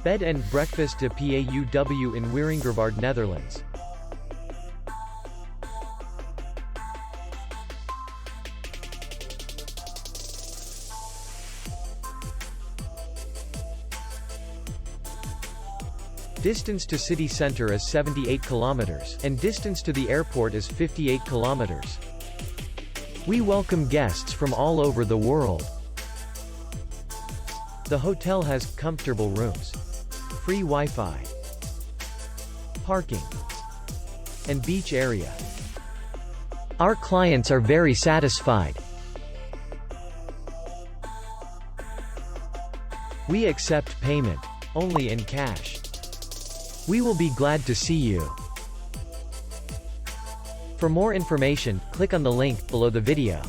Bed and Breakfast De Pauw in Wieringerwaard, Netherlands. Distance to city center is 78 kilometers, and distance to the airport is 58 kilometers. We welcome guests from all over the world. The hotel has comfortable rooms, free Wi-Fi, parking, and beach area. Our clients are very satisfied. We accept payment only in cash. We will be glad to see you. For more information, click on the link below the video.